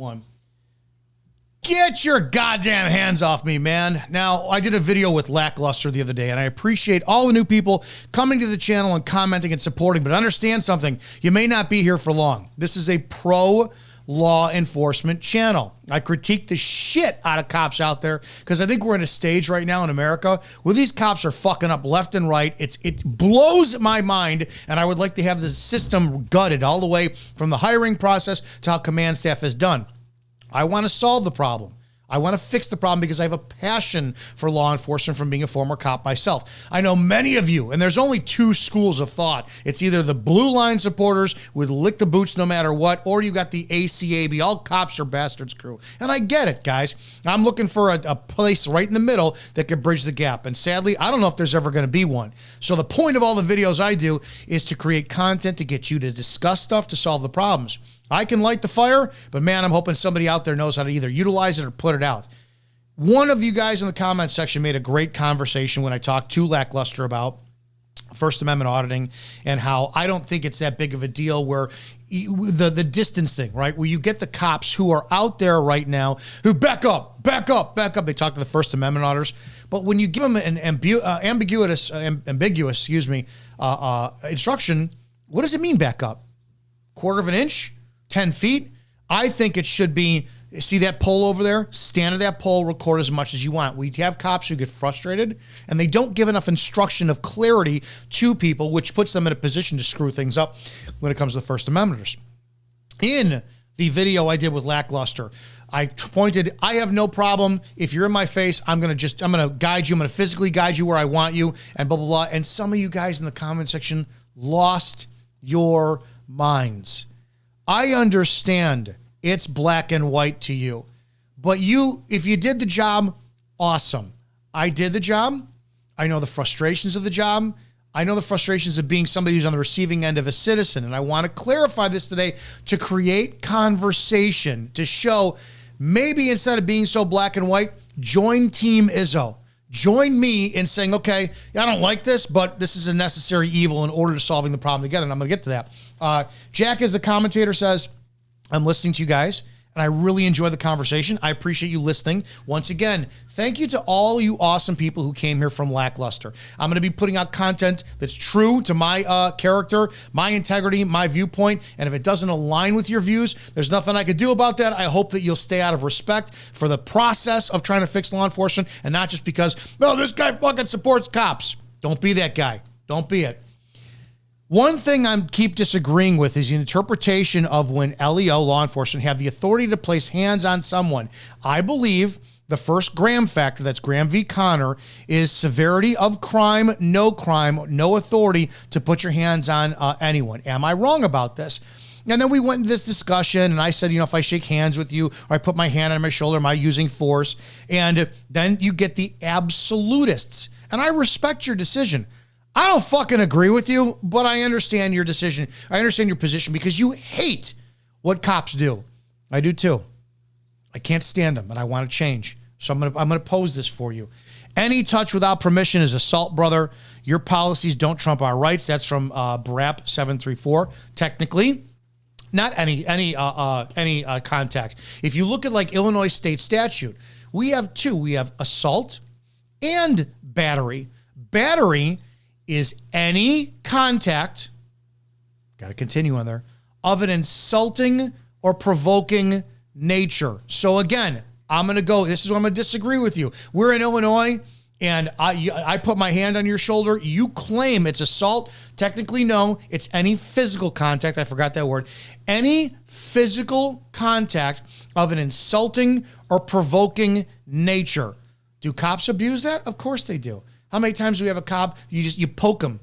One. Get your goddamn hands off me, man. Now, I did a video with Lackluster the other day, and I appreciate all the new people coming to the channel and commenting and supporting, but understand something. You may not be here for long. This is a pro-law enforcement channel. I critique the shit out of cops out there because I think we're in a stage right now in America where these cops are fucking up left and right. It blows my mind, and I would like to have the system gutted all the way from the hiring process to how command staff is done. I want to solve the problem. I want to fix the problem because I have a passion for law enforcement from being a former cop myself. I know many of you, and there's only two schools of thought. It's either the blue line supporters would lick the boots no matter what, or you got the ACAB, all cops are bastards crew. And I get it, guys. I'm looking for a place right in the middle that could bridge the gap. And sadly, I don't know if there's ever going to be one. So the point of all the videos I do is to create content to get you to discuss stuff to solve the problems. I can light the fire, but man, I'm hoping somebody out there knows how to either utilize it or put it out. One of you guys in the comment section made a great conversation when I talked to Lackluster about First Amendment auditing and how I don't think it's that big of a deal where the distance thing, right? Where you get the cops who are out there right now who back up. They talk to the First Amendment auditors. But when you give them an ambiguous instruction, what does it mean back up? Quarter of an inch? 10 feet? I think it should be, see that pole over there? Stand at that pole, record as much as you want. We have cops who get frustrated and they don't give enough instruction of clarity to people, which puts them in a position to screw things up when it comes to the First Amendmenters. In the video I did with Lackluster, I pointed, I have no problem. If you're in my face, I'm going to guide you. I'm going to physically guide you where I want you and blah, blah, blah. And some of you guys in the comment section lost your minds. I understand it's black and white to you, but if you did the job, awesome. I did the job. I know the frustrations of the job. I know the frustrations of being somebody who's on the receiving end of a citizen. And I want to clarify this today to create conversation, to show maybe instead of being so black and white, join Team Izzo. Join me in saying, okay, I don't like this, but this is a necessary evil in order to solving the problem together. And I'm going to get to that. Jack, as the commentator, says, I'm listening to you guys, and I really enjoy the conversation. I appreciate you listening. Once again, thank you to all you awesome people who came here from Lackluster. I'm going to be putting out content that's true to my character, my integrity, my viewpoint, and if it doesn't align with your views, there's nothing I could do about that. I hope that you'll stay out of respect for the process of trying to fix law enforcement and not just because, no, this guy fucking supports cops. Don't be that guy. Don't be it. One thing I keep disagreeing with is the interpretation of when LEO, law enforcement, have the authority to place hands on someone. I believe the first Graham factor, that's Graham v. Connor, is severity of crime, no authority to put your hands on anyone. Am I wrong about this? And then we went into this discussion, and I said, if I shake hands with you, or I put my hand on my shoulder, am I using force? And then you get the absolutists. And I respect your decision. I don't fucking agree with you, but I understand your decision. I understand your position because you hate what cops do. I do too. I can't stand them, and I want to change. So I'm gonna pose this for you. Any touch without permission is assault, brother. Your policies don't trump our rights. That's from BRAP 734. Technically, not any contact. If you look at like Illinois state statute, we have two. We have assault and battery. Battery is any contact, got to continue on there, of an insulting or provoking nature. So again, I'm going to go, this is where I'm going to disagree with you. We're in Illinois, and I put my hand on your shoulder. You claim it's assault. Technically, no. It's any physical contact. I forgot that word. Any physical contact of an insulting or provoking nature. Do cops abuse that? Of course they do. How many times do we have a cop, you poke him?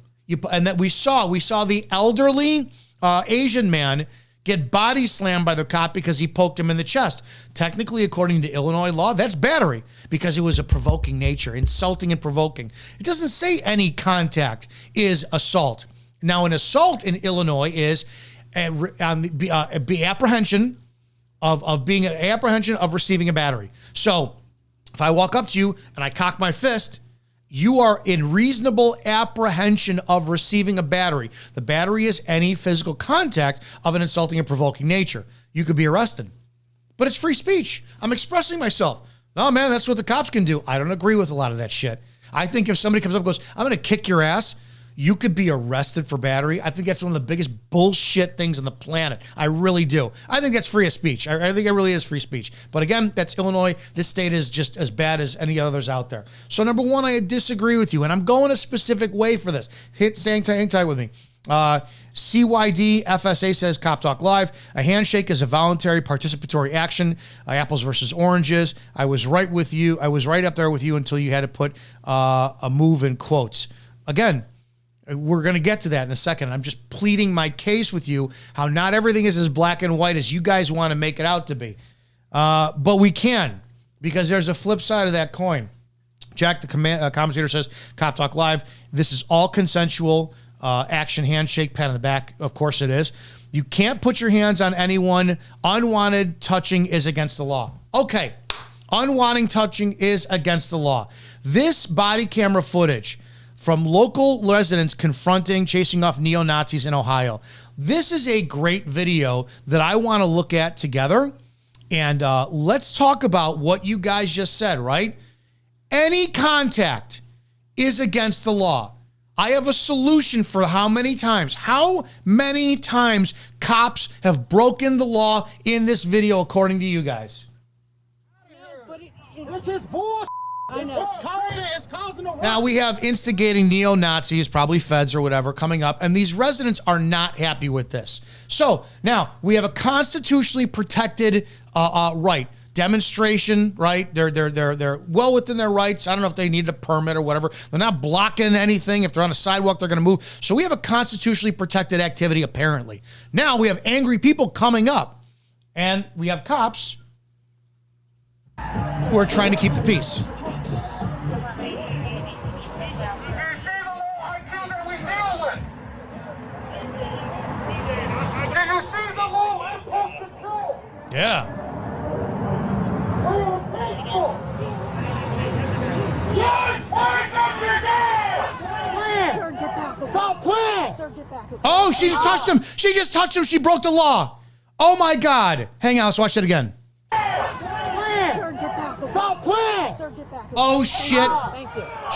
And that we saw the elderly Asian man get body slammed by the cop because he poked him in the chest. Technically, according to Illinois law, that's battery because it was a provoking nature, insulting and provoking. It doesn't say any contact is assault. Now, an assault in Illinois is apprehension of receiving a battery. So if I walk up to you and I cock my fist, you are in reasonable apprehension of receiving a battery. The battery is any physical contact of an insulting and provoking nature. You could be arrested. but it's free speech. I'm expressing myself. No, man, that's what the cops can do. I don't agree with a lot of that shit. I think if somebody comes up and goes, I'm going to kick your ass, you could be arrested for battery. I think that's one of the biggest bullshit things on the planet. I really do. I think that's free of speech. I think it really is free speech. But again, that's Illinois. This state is just as bad as any others out there. So number one, I disagree with you, and I'm going a specific way for this. Hang tight with me. CYD FSA says, Cop Talk Live, a handshake is a voluntary participatory action. Apples versus oranges. I was right with you. I was right up there with you until you had to put a move in quotes. Again, we're going to get to that in a second. I'm just pleading my case with you, how not everything is as black and white as you guys want to make it out to be. But we can, because there's a flip side of that coin. Jack, the commentator, says, Cop Talk Live, this is all consensual action, handshake, pat on the back. Of course it is. You can't put your hands on anyone. Unwanted touching is against the law. Okay, unwanted touching is against the law. This body camera footage from local residents chasing off neo-Nazis in Ohio. This is a great video that I want to look at together. And let's talk about what you guys just said, right? Any contact is against the law. I have a solution for how many times cops have broken the law in this video, according to you guys. This is bullshit. It's causing a war. Now we have instigating neo-Nazis, probably feds or whatever, coming up, and these residents are not happy with this. So now we have a constitutionally protected right. Demonstration, right? They're well within their rights. I don't know if they need a permit or whatever. They're not blocking anything. If they're on a sidewalk, they're going to move. So we have a constitutionally protected activity, apparently. Now we have angry people coming up, and we have cops who are trying to keep the peace. Yeah. Stop playing! Oh, she just touched him. She just touched him. She broke the law. Oh my God. Hang on, let's watch it again. Stop playing! Oh shit.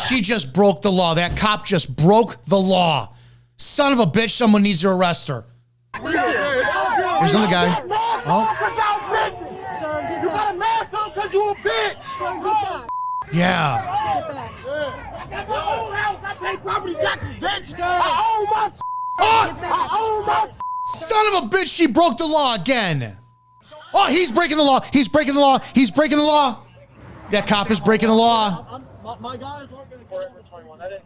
She just broke the law. That cop just broke the law. Son of a bitch, someone needs to arrest her. Here's another guy. Oh. You got a mask on because you a bitch! Yeah. I got my own house. I pay property taxes, bitch. I own my I own my Son of a bitch, she broke the law again. Oh, he's breaking the law. He's breaking the law. He's breaking the law. That cop is breaking the law. My guys aren't going to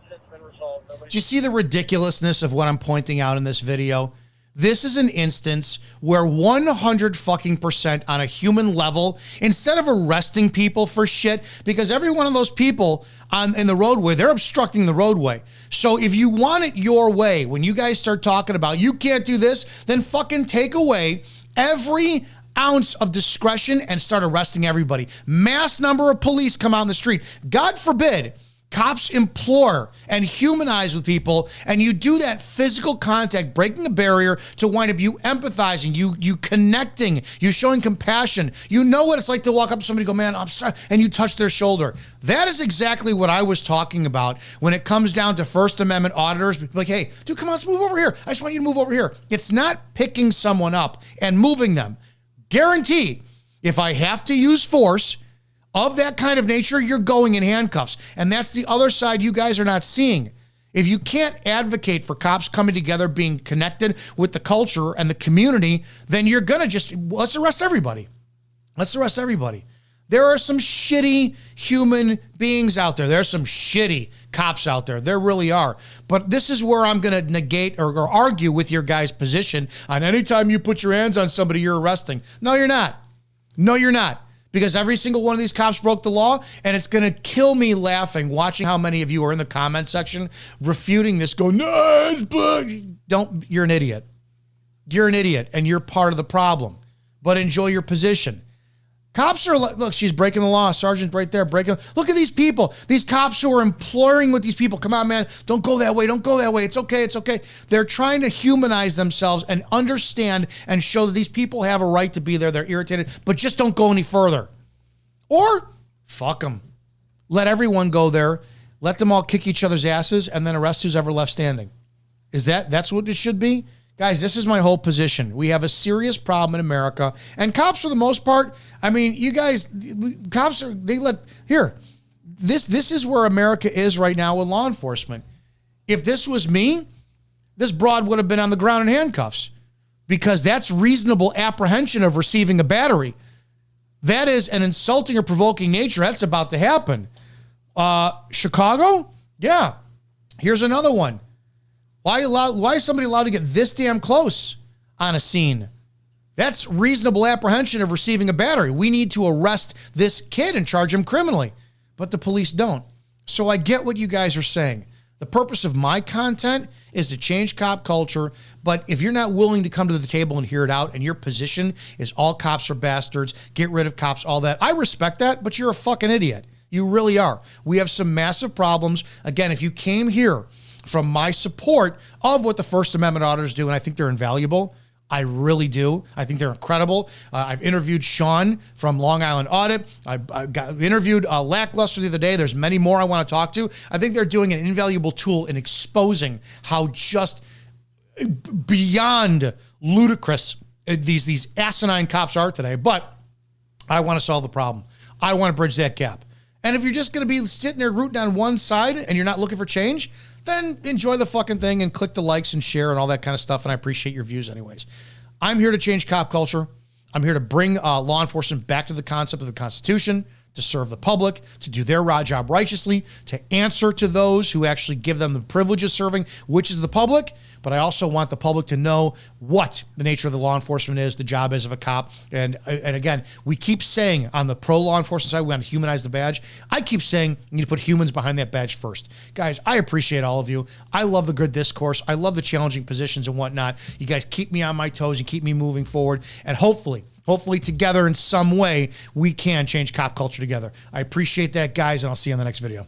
Do you see the ridiculousness of what I'm pointing out in this video? This is an instance where 100% on a human level, instead of arresting people for shit, because every one of those people in the roadway, they're obstructing the roadway. So if you want it your way, when you guys start talking about you can't do this, then fucking take away every ounce of discretion and start arresting everybody. Mass number of police come out in the street. God forbid cops implore and humanize with people, and you do that physical contact, breaking a barrier to wind up you empathizing, you connecting, you showing compassion. You know what it's like to walk up to somebody and go, man, I'm sorry, and you touch their shoulder. That is exactly what I was talking about when it comes down to First Amendment auditors. Like, hey, dude, come on, let's move over here. I just want you to move over here. It's not picking someone up and moving them. Guarantee, if I have to use force of that kind of nature, you're going in handcuffs. And that's the other side you guys are not seeing. If you can't advocate for cops coming together, being connected with the culture and the community, then you're going to just, let's arrest everybody. Let's arrest everybody. There are some shitty human beings out there. There's some shitty cops out there. There really are. But this is where I'm going to negate or argue with your guys' position on anytime you put your hands on somebody, you're arresting. No, you're not. No, you're not. Because every single one of these cops broke the law, and it's going to kill me laughing watching how many of you are in the comment section refuting this, going, no, it's bad. You're an idiot. You're an idiot, and you're part of the problem. But enjoy your position. Cops are like, look, she's breaking the law. Sergeant right there, breaking. Look at these people. These cops who are imploring with these people. Come on, man. Don't go that way. Don't go that way. It's okay. It's okay. They're trying to humanize themselves and understand and show that these people have a right to be there. They're irritated, but just don't go any further. Or fuck them. Let everyone go there. Let them all kick each other's asses and then arrest who's ever left standing. That's what it should be? Guys, this is my whole position. We have a serious problem in America. And cops, for the most part, I mean, you guys, cops are, this is where America is right now with law enforcement. If this was me, this broad would have been on the ground in handcuffs because that's reasonable apprehension of receiving a battery. That is an insulting or provoking nature. That's about to happen. Chicago? Yeah. Here's another one. Why is somebody allowed to get this damn close on a scene? That's reasonable apprehension of receiving a battery. We need to arrest this kid and charge him criminally, but the police don't. So I get what you guys are saying. The purpose of my content is to change cop culture, but if you're not willing to come to the table and hear it out and your position is all cops are bastards, get rid of cops, all that, I respect that, but you're a fucking idiot. You really are. We have some massive problems. Again, if you came here from my support of what the First Amendment auditors do, and I think they're invaluable. I really do. I think they're incredible. I've interviewed Sean from Long Island Audit. I got interviewed Lackluster the other day. There's many more I want to talk to. I think they're doing an invaluable tool in exposing how just beyond ludicrous these asinine cops are today. But I want to solve the problem. I want to bridge that gap. And if you're just going to be sitting there rooting on one side and you're not looking for change, then enjoy the fucking thing and click the likes and share and all that kind of stuff. And I appreciate your views anyways. I'm here to change cop culture. I'm here to bring law enforcement back to the concept of the Constitution, to serve the public, to do their job righteously, to answer to those who actually give them the privilege of serving, which is the public. But I also want the public to know what the nature of the law enforcement is, the job is of a cop. And again, we keep saying on the pro law enforcement side, we want to humanize the badge. I keep saying you need to put humans behind that badge first. Guys, I appreciate all of you. I love the good discourse. I love the challenging positions and whatnot. You guys keep me on my toes and keep me moving forward. And hopefully together in some way, we can change cop culture together. I appreciate that, guys, and I'll see you on the next video.